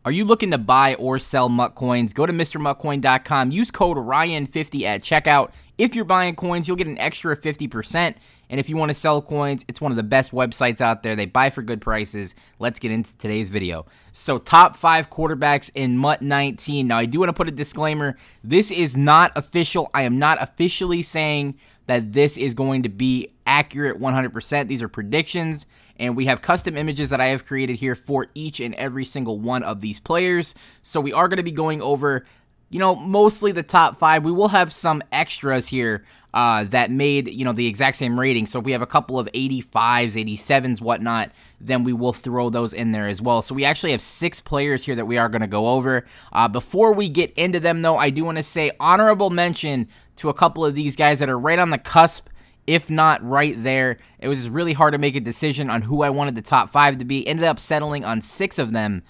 Are you looking to buy or sell MUT coins? Go to MrMutCoin.com. Use code Ryan50 at checkout. If you're buying coins, you'll get an extra 50%. And if you want to sell coins, it's one of the best websites out there. They buy for good prices. Let's get into today's video. So, top 5 quarterbacks in MUT 19. Now, I do want to put a disclaimer. This is not official. I am not officially saying that this is going to be accurate 100%. These are predictions. And we have custom images that I have created here for each and every single one of these players. So we are going to be going over, mostly the top 5. We will have some extras here that made, the exact same rating. So if we have a couple of 85s, 87s, whatnot, then we will throw those in there as well. So we actually have 6 players here that we are going to go over. Before we get into them, though, I do want to say honorable mention to a couple of these guys that are right on the cusp, if not right there. It was really hard to make a decision on who I wanted the top 5 to be. Ended up settling on 6 of them.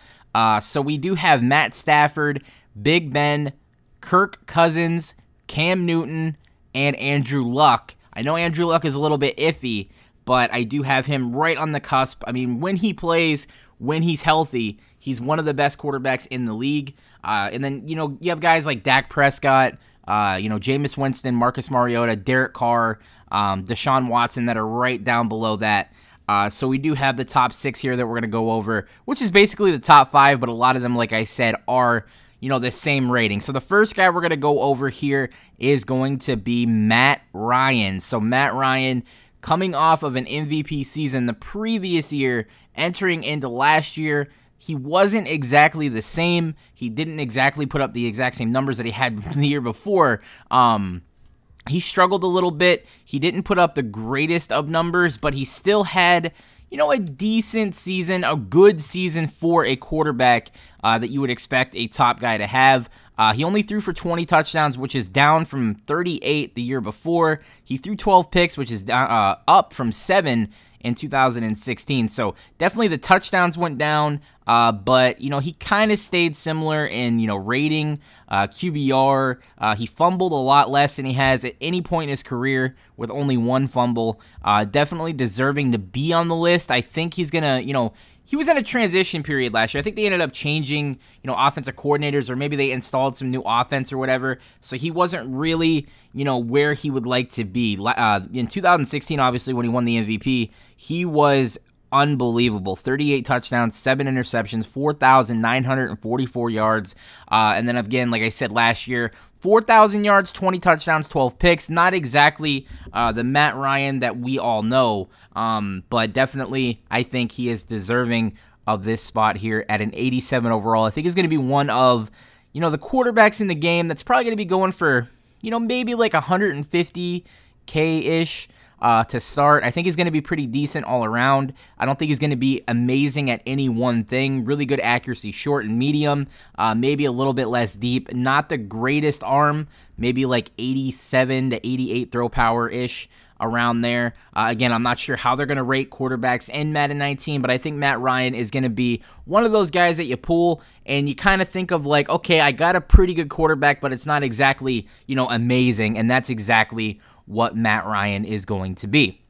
So we do have Matt Stafford, Big Ben, Kirk Cousins, Cam Newton, and Andrew Luck. I know Andrew Luck is a little bit iffy, but I do have him right on the cusp. I mean, when he plays, when he's healthy, he's one of the best quarterbacks in the league. And then, you have guys like Dak Prescott, Jameis Winston, Marcus Mariota, Derek Carr, Deshaun Watson that are right down below that. So we do have the top 6 here that we're going to go over, which is basically the top 5, but a lot of them, like I said, are, the same rating. So the first guy we're going to go over here is going to be Matt Ryan. So Matt Ryan, coming off of an MVP season the previous year, entering into last year, he wasn't exactly the same. He didn't exactly put up the exact same numbers that he had the year before. He struggled a little bit. He didn't put up the greatest of numbers, but he still had, a decent season, a good season for a quarterback that you would expect a top guy to have. He only threw for 20 touchdowns, which is down from 38 the year before. He threw 12 picks, which is up from 7 in 2016. So definitely the touchdowns went down, but, he kind of stayed similar in, rating, QBR. He fumbled a lot less than he has at any point in his career with only 1 fumble. Definitely deserving to be on the list. I think he's going to, he was in a transition period last year. I think they ended up changing, offensive coordinators, or maybe they installed some new offense or whatever. So he wasn't really, where he would like to be. In 2016, obviously, when he won the MVP, he was unbelievable. 38 touchdowns, 7 interceptions, 4,944 yards. And then again, like I said, last year, 4,000 yards, 20 touchdowns, 12 picks. Not exactly the Matt Ryan that we all know, but definitely I think he is deserving of this spot here at an 87 overall. I think he's going to be one of, the quarterbacks in the game that's probably going to be going for, maybe like 150K-ish. To start. I think he's going to be pretty decent all around. I don't think he's going to be amazing at any one thing. Really good accuracy, short and medium, maybe a little bit less deep. Not the greatest arm, maybe like 87 to 88 throw power-ish around there. Again, I'm not sure how they're going to rate quarterbacks in Madden 19, but I think Matt Ryan is going to be one of those guys that you pull and you kind of think of like, okay, I got a pretty good quarterback, but it's not exactly, amazing, and that's exactly what Matt Ryan is going to be.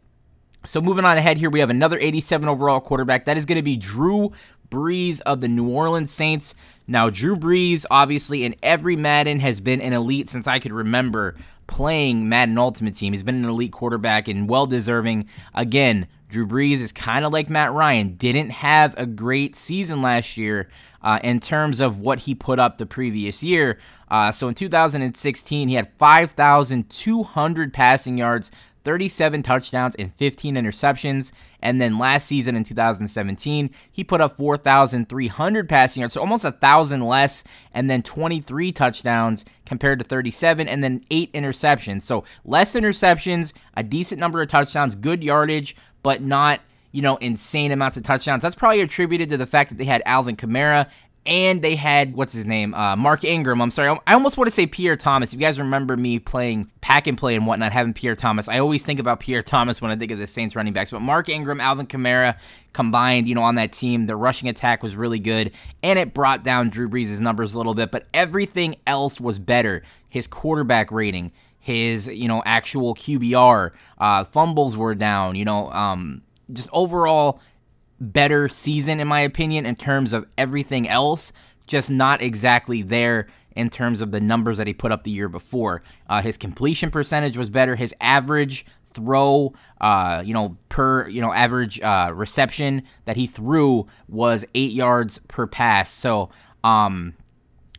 So moving on ahead here, we have another 87 overall quarterback. That is going to be Drew Brees of the New Orleans Saints. Now, Drew Brees, obviously, in every Madden has been an elite since I could remember playing Madden Ultimate Team. He's been an elite quarterback and well-deserving. Again, Drew Brees is kind of like Matt Ryan. Didn't have a great season last year in terms of what he put up the previous year. So in 2016, he had 5,200 passing yards, 37 touchdowns, and 15 interceptions. And then last season in 2017, he put up 4,300 passing yards, so almost 1,000 less, and then 23 touchdowns compared to 37, and then 8 interceptions. So less interceptions, a decent number of touchdowns, good yardage, but not, insane amounts of touchdowns. That's probably attributed to the fact that they had Alvin Kamara and they had, Mark Ingram. I'm sorry, I almost want to say Pierre Thomas. If you guys remember me playing pack and play and whatnot, having Pierre Thomas, I always think about Pierre Thomas when I think of the Saints running backs. But Mark Ingram, Alvin Kamara combined, on that team, the rushing attack was really good, and it brought down Drew Brees' numbers a little bit, but everything else was better. His quarterback rating, his, actual QBR, fumbles were down, just overall better season, in my opinion, in terms of everything else. just not exactly there in terms of the numbers that he put up the year before. His completion percentage was better. His average throw, per average reception that he threw was 8 yards per pass. So,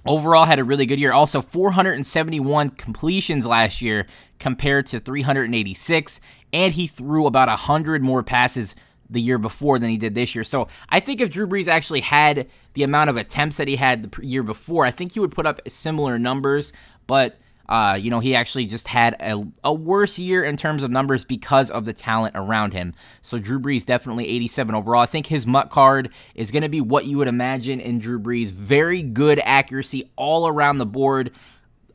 overall had a really good year. Also, 471 completions last year compared to 386, and he threw about 100 more passes the year before than he did this year. So I think if Drew Brees actually had the amount of attempts that he had the year before, I think he would put up similar numbers, but he actually just had a worse year in terms of numbers because of the talent around him. So Drew Brees definitely 87 overall. I think his MUT card is going to be what you would imagine in Drew Brees. Very good accuracy all around the board.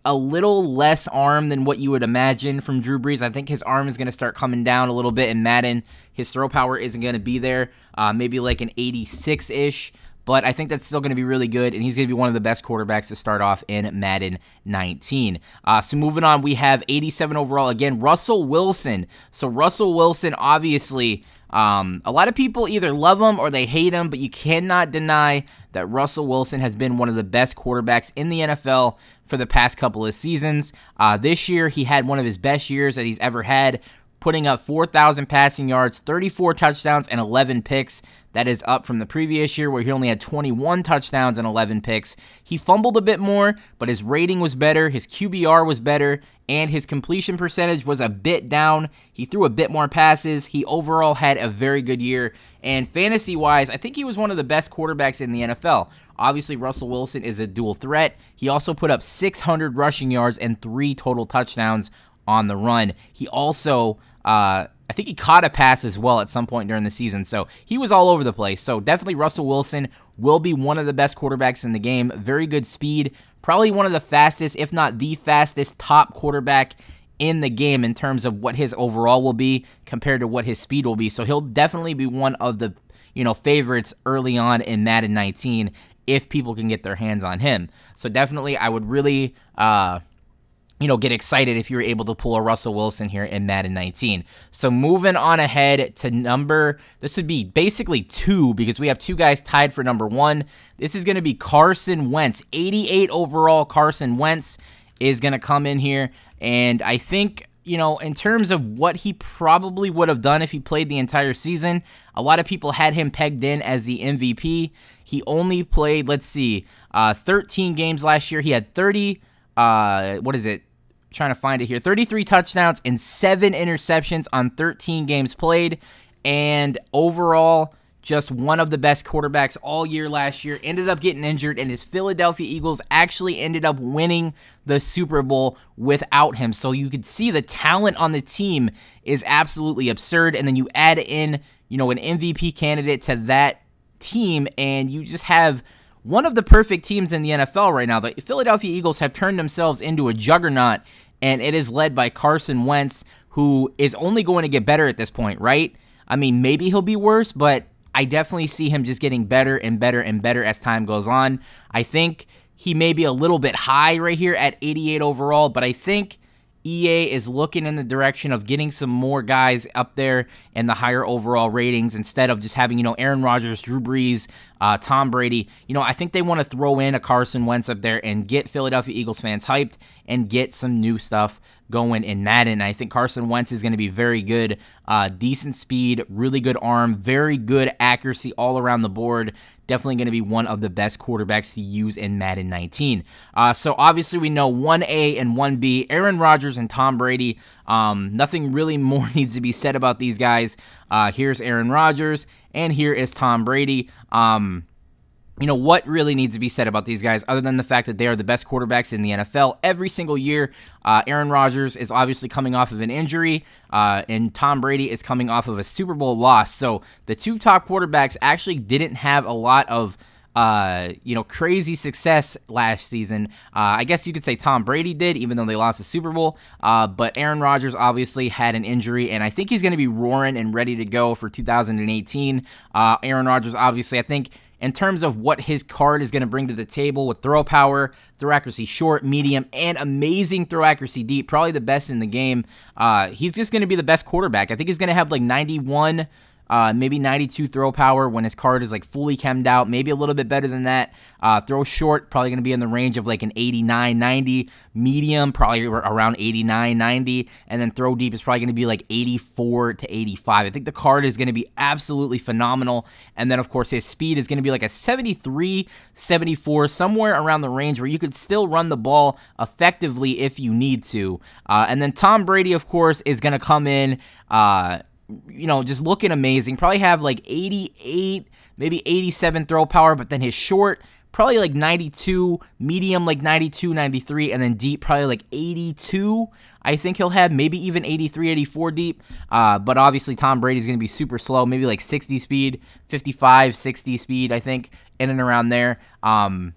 A little less arm than what you would imagine from Drew Brees. I think his arm is going to start coming down a little bit in Madden. His throw power isn't going to be there. Maybe like an 86-ish. But I think that's still going to be really good, and he's going to be one of the best quarterbacks to start off in Madden 19. So moving on, we have 87 overall. Again, Russell Wilson. So Russell Wilson, obviously, a lot of people either love him or they hate him, but you cannot deny that Russell Wilson has been one of the best quarterbacks in the NFL for the past couple of seasons. This year, he had one of his best years that he's ever had, putting up 4,000 passing yards, 34 touchdowns, and 11 picks. That is up from the previous year where he only had 21 touchdowns and 11 picks. He fumbled a bit more, but his rating was better, his QBR was better, and his completion percentage was a bit down. He threw a bit more passes. He overall had a very good year. And fantasy-wise, I think he was one of the best quarterbacks in the NFL. Obviously, Russell Wilson is a dual threat. He also put up 600 rushing yards and 3 total touchdowns on the run. He also, I think he caught a pass as well at some point during the season. So he was all over the place. So definitely Russell Wilson will be one of the best quarterbacks in the game. Very good speed. Probably one of the fastest, if not the fastest, top quarterback in the game in terms of what his overall will be compared to what his speed will be. So he'll definitely be one of the favorites early on in Madden 19 if people can get their hands on him. So definitely I would really get excited if you're able to pull a Russell Wilson here in Madden 19. So moving on ahead to this would be basically 2 because we have 2 guys tied for number 1. This is going to be Carson Wentz. 88 overall Carson Wentz is going to come in here. And I think, in terms of what he probably would have done if he played the entire season, a lot of people had him pegged in as the MVP. He only played, 13 games last year. He had 30, trying to find it here, 33 touchdowns and 7 interceptions on 13 games played, and overall just one of the best quarterbacks all year last year. Ended up getting injured, and his Philadelphia Eagles actually ended up winning the Super Bowl without him. So you could see the talent on the team is absolutely absurd, and then you add in, an MVP candidate to that team, and you just have one of the perfect teams in the NFL right now. The Philadelphia Eagles have turned themselves into a juggernaut, and it is led by Carson Wentz, who is only going to get better at this point, right? I mean, maybe he'll be worse, but I definitely see him just getting better and better and better as time goes on. I think he may be a little bit high right here at 88 overall, but I think EA is looking in the direction of getting some more guys up there in the higher overall ratings instead of just having, Aaron Rodgers, Drew Brees, Tom Brady. I think they want to throw in a Carson Wentz up there and get Philadelphia Eagles fans hyped and get some new stuff going in Madden. I think Carson Wentz is going to be very good. Decent speed, really good arm, very good accuracy all around the board. Definitely going to be one of the best quarterbacks to use in Madden 19. So obviously we know 1A and 1B, Aaron Rodgers and Tom Brady. Nothing really more needs to be said about these guys. Here's Aaron Rodgers, and here is Tom Brady. What really needs to be said about these guys other than the fact that they are the best quarterbacks in the NFL every single year? Aaron Rodgers is obviously coming off of an injury, and Tom Brady is coming off of a Super Bowl loss. So the 2 top quarterbacks actually didn't have a lot of crazy success last season. I guess you could say Tom Brady did, even though they lost the Super Bowl. But Aaron Rodgers obviously had an injury, and I think he's going to be roaring and ready to go for 2018. Aaron Rodgers, obviously, I think in terms of what his card is going to bring to the table with throw power, throw accuracy short, medium, and amazing throw accuracy deep, probably the best in the game. He's just going to be the best quarterback. I think he's going to have 91 maybe 92 throw power when his card is like fully chemmed out, maybe a little bit better than that. Throw short, probably going to be in the range of like an 89, 90. Medium, probably around 89, 90. And then throw deep is probably going to be like 84 to 85. I think the card is going to be absolutely phenomenal. And then, of course, his speed is going to be like a 73, 74, somewhere around the range where you could still run the ball effectively if you need to. And then Tom Brady, of course, is going to come in, just looking amazing. Probably have like 88, maybe 87 throw power, but then his short, probably like 92, medium like 92, 93, and then deep probably like 82. I think he'll have maybe even 83, 84 deep. But obviously Tom Brady's going to be super slow, maybe like 60 speed, 55, 60 speed, I think, in and around there. They're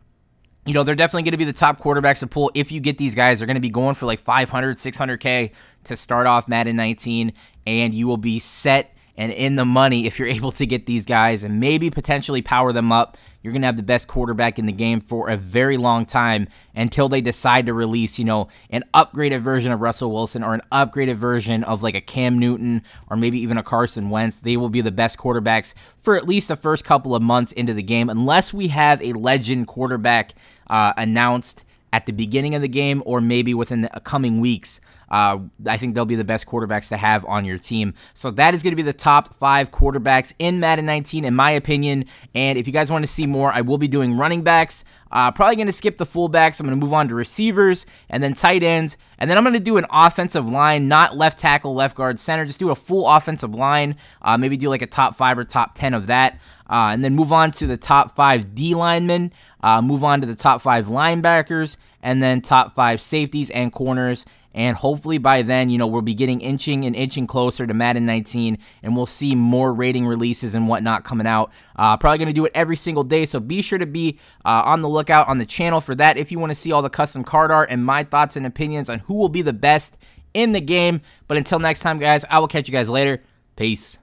definitely going to be the top quarterbacks to pull. If you get these guys, they're going to be going for like 500, 600K to start off Madden 19, and you will be set and in the money if you're able to get these guys and maybe potentially power them up. You're going to have the best quarterback in the game for a very long time until they decide to release, an upgraded version of Russell Wilson or an upgraded version of like a Cam Newton or maybe even a Carson Wentz. They will be the best quarterbacks for at least the first couple of months into the game, unless we have a legend quarterback announced at the beginning of the game or maybe within the coming weeks. I think they'll be the best quarterbacks to have on your team. So that is going to be the top 5 quarterbacks in Madden 19, in my opinion. And if you guys want to see more, I will be doing running backs. Probably going to skip the fullbacks. I'm going to move on to receivers and then tight ends. And then I'm going to do an offensive line, not left tackle, left guard, center. Just do a full offensive line. Maybe do like a top 5 or top 10 of that. And then move on to the top 5 D linemen. Move on to the top 5 linebackers. And then top 5 safeties and corners. And hopefully by then, we'll be getting inching closer to Madden 19, and we'll see more rating releases and whatnot coming out. Probably going to do it every single day, so be sure to be on the lookout on the channel for that if you want to see all the custom card art and my thoughts and opinions on who will be the best in the game. But until next time, guys, I will catch you guys later. Peace.